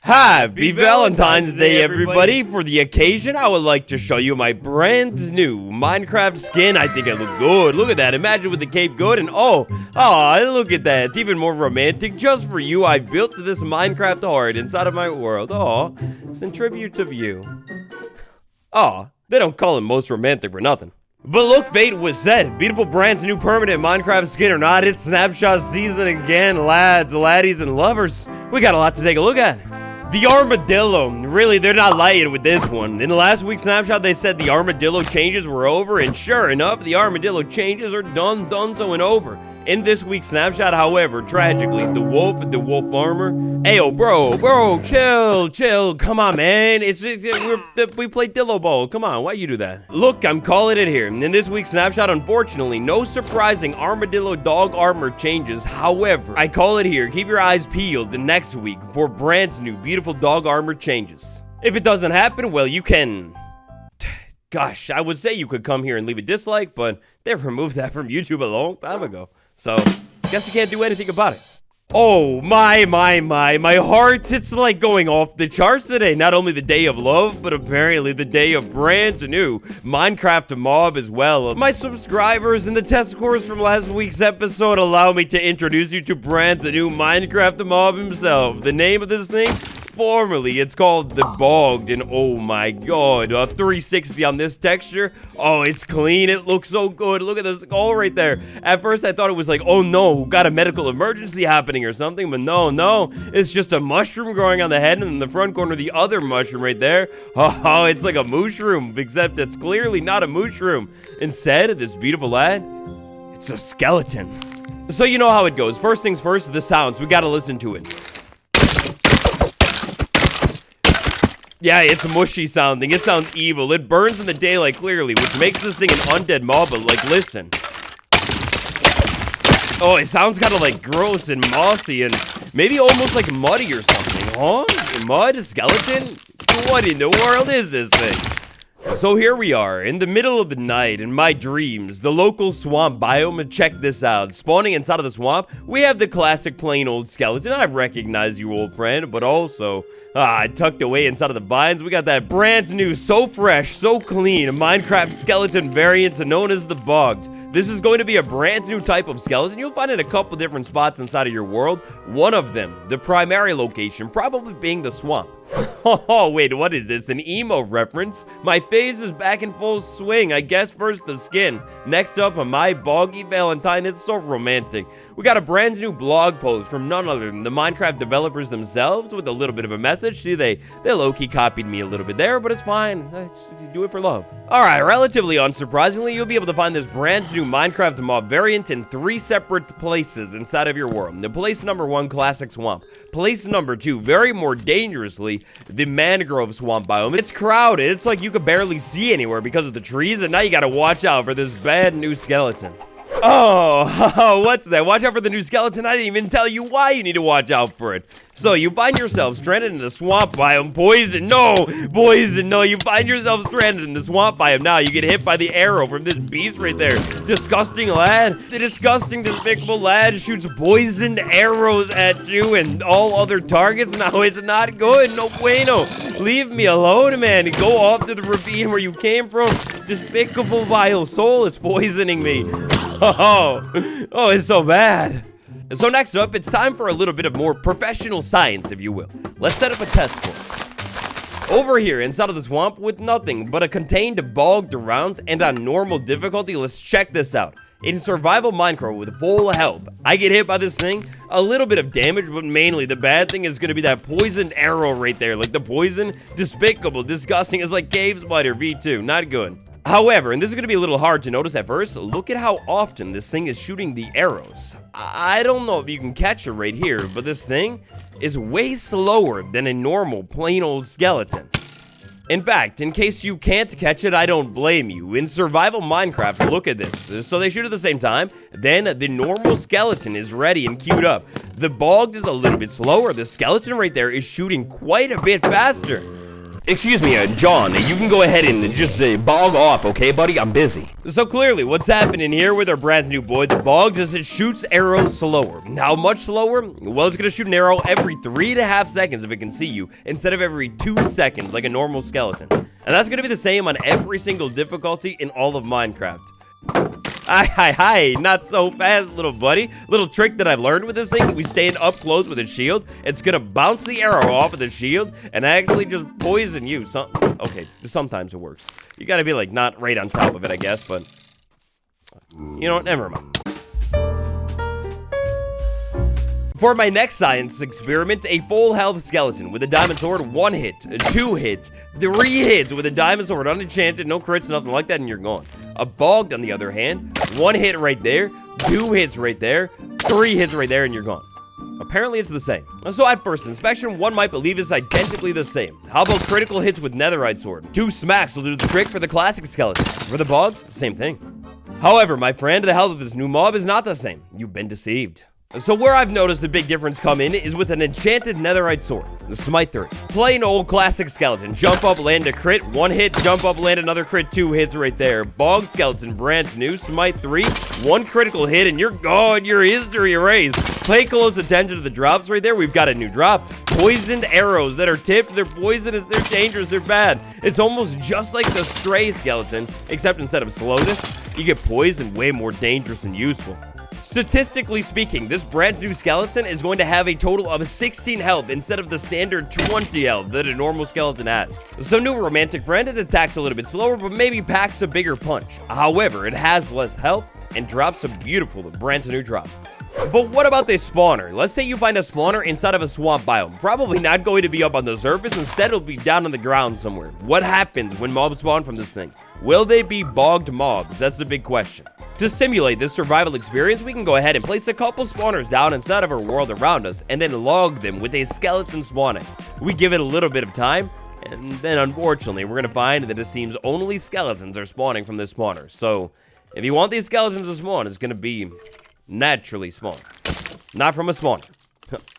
Happy Valentine's Day, everybody! For the occasion, I would like to show you my brand new Minecraft skin. I think I look good. Look at that. Imagine with the cape good and oh, look at that. It's even more romantic. Just for you, I built this Minecraft heart inside of my world. Oh, it's in tribute to you. Oh, they don't call it most romantic for nothing. But look, fate was set. Beautiful brand new permanent Minecraft skin or not, it's Snapshot season again, lads, laddies, and lovers. We got a lot to take a look at. The Armadillo. Really, they're not lying with this one. In the last week's Snapshot, they said the Armadillo changes were over, and sure enough, the Armadillo changes are done so and over. In this week's Snapshot, however, tragically, the wolf armor. Ayo, bro, chill. Come on, man. We played Dillo Bowl. Come on, why you do that? Look, I'm calling it here. In this week's Snapshot, unfortunately, no surprising Armadillo dog armor changes. However, I call it here. Keep your eyes peeled the next week for brand new, beautiful dog armor changes. If it doesn't happen, well, you can... Gosh, I would say you could come here and leave a dislike, but they removed that from YouTube a long time ago. So, guess you can't do anything about it. Oh, my heart, it's like going off the charts today. Not only the day of love, but apparently the day of brand new Minecraft mob as well. My subscribers and the test scores from last week's episode allow me to introduce you to brand new Minecraft mob himself. The name of this thing? Formerly, it's called the Bogged, and oh my god, a 360 on this texture. Oh, it's clean. It looks so good. Look at the skull right there. At first, I thought it was like, oh no, got a medical emergency happening or something, but no, it's just a mushroom growing on the head, and in the front corner, the other mushroom right there. Oh, it's like a mushroom, except it's clearly not a mushroom. Instead, this beautiful lad, it's a skeleton. So you know how it goes. First things first, the sounds. We gotta listen to it. Yeah, it's mushy sounding. It sounds evil. It burns in the daylight clearly, which makes this thing an undead mob, but like, listen. Oh, it sounds kind of like gross and mossy and maybe almost like muddy or something. Huh? Mud? Skeleton? What in the world is this thing? So here we are, in the middle of the night, in my dreams, the local swamp biome. Check this out. Spawning inside of the swamp, we have the classic plain old skeleton. I recognize you, old friend, but also, tucked away inside of the vines, we got that brand new, so fresh, so clean, Minecraft skeleton variant known as the Bogged. This is going to be a brand new type of skeleton. You'll find it in a couple different spots inside of your world. One of them, the primary location, probably being the swamp. Oh, wait, what is this? An emo reference? My phase is back in full swing. I guess first the skin. Next up, my boggy Valentine. It's so romantic. We got a brand new blog post from none other than the Minecraft developers themselves with a little bit of a message. See, they low-key copied me a little bit there, but it's fine. You do it for love. All right, relatively unsurprisingly, you'll be able to find this brand new Minecraft mob variant in 3 separate places inside of your world. The place number 1, classic swamp. Place number 2, very more dangerously, the mangrove swamp biome. It's crowded. It's like you could barely see anywhere because of the trees, and now you gotta watch out for this bad new skeleton. Oh, what's that? Watch out for the new skeleton. I didn't even tell you why you need to watch out for it. So you find yourself stranded in the swamp biome. Poison, no. You find yourself stranded in the swamp biome. Now you get hit by the arrow from this beast right there. Disgusting lad. The disgusting, despicable lad shoots poisoned arrows at you and all other targets. Now it's not good. No bueno. Leave me alone, man. Go off to the ravine where you came from. Despicable, vile soul. It's poisoning me. Oh, it's so bad. So next up, it's time for a little bit of more professional science, if you will. Let's set up a test course. Over here, inside of the swamp, with nothing but a contained bogged around and on normal difficulty, let's check this out. In survival Minecraft with full health, I get hit by this thing, a little bit of damage, but mainly the bad thing is going to be that poisoned arrow right there. Like the poison, despicable, disgusting. It's like cave spider V2, not good. However, and this is going to be a little hard to notice at first, look at how often this thing is shooting the arrows. I don't know if you can catch it right here, but this thing is way slower than a normal plain old skeleton. In fact, in case you can't catch it, I don't blame you. In survival Minecraft, look at this. So they shoot at the same time, then the normal skeleton is ready and queued up. The Bogged is a little bit slower. The skeleton right there is shooting quite a bit faster. Excuse me, John, you can go ahead and just bog off, okay, buddy? I'm busy. So clearly, what's happening here with our brand new boy, the Bogged, is it shoots arrows slower. How much slower? Well, it's gonna shoot an arrow every 3.5 seconds if it can see you, instead of every 2 seconds like a normal skeleton. And that's gonna be the same on every single difficulty in all of Minecraft. Hi, not so fast, little buddy. Little trick that I've learned with this thing, we stand up close with a shield. It's gonna bounce the arrow off of the shield and actually just poison you. Okay, sometimes it works. You gotta be like not right on top of it, I guess, but you know what, never mind. For my next science experiment, a full health skeleton with a diamond sword, 1 hit, 2 hits, 3 hits with a diamond sword, unenchanted, no crits, nothing like that, and you're gone. A Bogged, on the other hand, 1 hit right there, 2 hits right there, 3 hits right there, and you're gone. Apparently, it's the same. So at first inspection, one might believe it's identically the same. How about critical hits with netherite sword? 2 smacks will do the trick for the classic skeleton. For the Bogged, same thing. However, my friend, the health of this new mob is not the same. You've been deceived. So where I've noticed the big difference come in is with an enchanted netherite sword, the Smite 3. Plain old classic skeleton, jump up, land a crit, 1 hit, jump up, land another crit, 2 hits right there. Bogged skeleton, brand new, Smite 3, 1 critical hit, and you're gone, your history erased. Pay close attention to the drops right there, we've got a new drop. Poisoned arrows that are tipped, they're poisonous, they're dangerous, they're bad. It's almost just like the stray skeleton, except instead of slowness, you get poisoned, way more dangerous and useful. Statistically speaking, this brand new skeleton is going to have a total of 16 health instead of the standard 20 health that a normal skeleton has. So new romantic friend, it attacks a little bit slower, but maybe packs a bigger punch. However, it has less health and drops a beautiful brand new drop. But what about this spawner? Let's say you find a spawner inside of a swamp biome. Probably not going to be up on the surface, instead it'll be down on the ground somewhere. What happens when mobs spawn from this thing? Will they be bogged mobs? That's the big question. To simulate this survival experience, we can go ahead and place a couple spawners down inside of our world around us, and then log them with a skeleton spawning. We give it a little bit of time, and then unfortunately, we're going to find that it seems only skeletons are spawning from this spawner. So, if you want these skeletons to spawn, it's going to be naturally spawned, not from a spawner.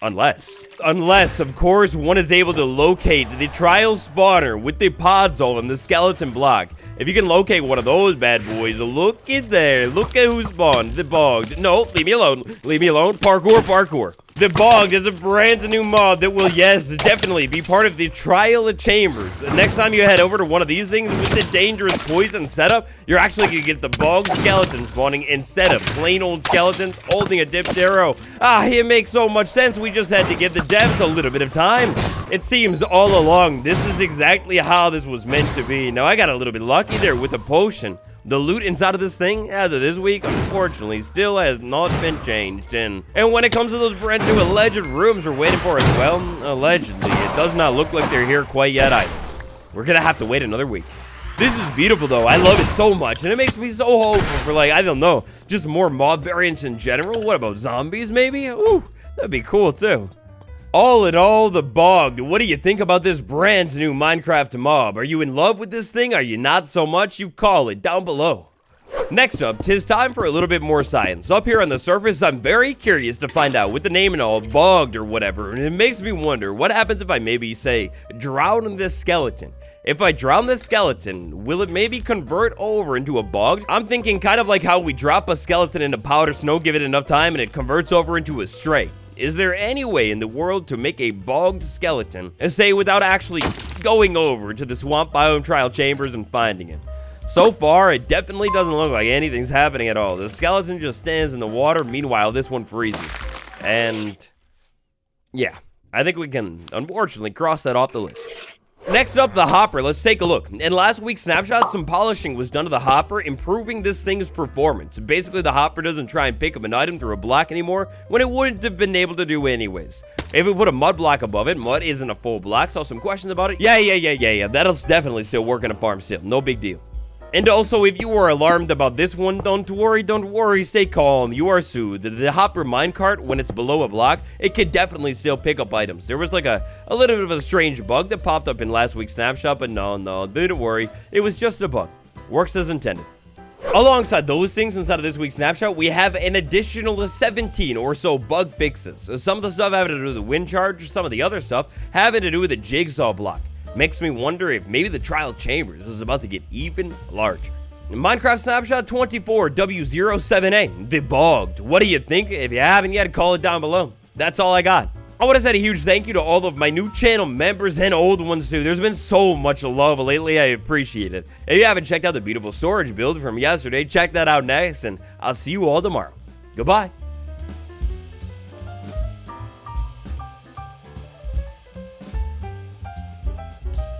Unless, of course, one is able to locate the trial spawner with the podzol and the skeleton block. If you can locate one of those bad boys, look at there. Look at who spawned. The Bogged. No, leave me alone. Leave me alone. Parkour. The Bogged is a brand new mod that will, yes, definitely be part of the trial of chambers. Next time you head over to one of these things with the dangerous poison setup, you're actually going to get the Bogged skeleton spawning instead of plain old skeletons holding a dipped arrow. It makes so much sense. We just had to give the devs a little bit of time. It seems all along this is exactly how this was meant to be. Now, I got a little bit lucky there with a potion. The loot inside of this thing, as of this week, unfortunately, still has not been changed. And when it comes to those brand new alleged rooms we're waiting for as well, allegedly, it does not look like they're here quite yet either. We're gonna have to wait another week. This is beautiful, though. I love it so much, and it makes me so hopeful for, like, I don't know, just more mob variants in general. What about zombies, maybe? Ooh, that'd be cool, too. All in all, the Bogged. What do you think about this brand new Minecraft mob? Are you in love with this thing? Are you not so much? You call it down below. Next up, 'tis time for a little bit more science. Up here on the surface, I'm very curious to find out with the name and all, Bogged or whatever, and it makes me wonder, what happens if I maybe say, drown this skeleton? If I drown this skeleton, will it maybe convert over into a Bogged? I'm thinking kind of like how we drop a skeleton into powder snow, give it enough time, and it converts over into a stray. Is there any way in the world to make a Bogged skeleton, say without actually going over to the swamp biome trial chambers and finding it? So far, it definitely doesn't look like anything's happening at all. The skeleton just stands in the water, meanwhile this one freezes. And yeah, I think we can unfortunately cross that off the list. Next up, the hopper. Let's take a look. In last week's snapshot, some polishing was done to the hopper, improving this thing's performance. Basically, the hopper doesn't try and pick up an item through a block anymore, when it wouldn't have been able to do anyways. If we put a mud block above it, mud isn't a full block. Saw some questions about it. Yeah. That'll definitely still work in a farm still. No big deal. And also, if you were alarmed about this one, don't worry, stay calm, you are soothed. The hopper minecart, when it's below a block, it could definitely still pick up items. There was like a little bit of a strange bug that popped up in last week's snapshot, but no, don't worry, it was just a bug. Works as intended. Alongside those things inside of this week's snapshot, we have an additional 17 or so bug fixes. Some of the stuff having to do with the wind charge, some of the other stuff having to do with the jigsaw block. Makes me wonder if maybe the trial chambers is about to get even larger. Minecraft Snapshot 24 W07A, the Bogged. What do you think? If you haven't yet, call it down below. That's all I got. I want to say a huge thank you to all of my new channel members and old ones too. There's been so much love lately. I appreciate it. If you haven't checked out the beautiful storage build from yesterday, check that out next, and I'll see you all tomorrow. Goodbye.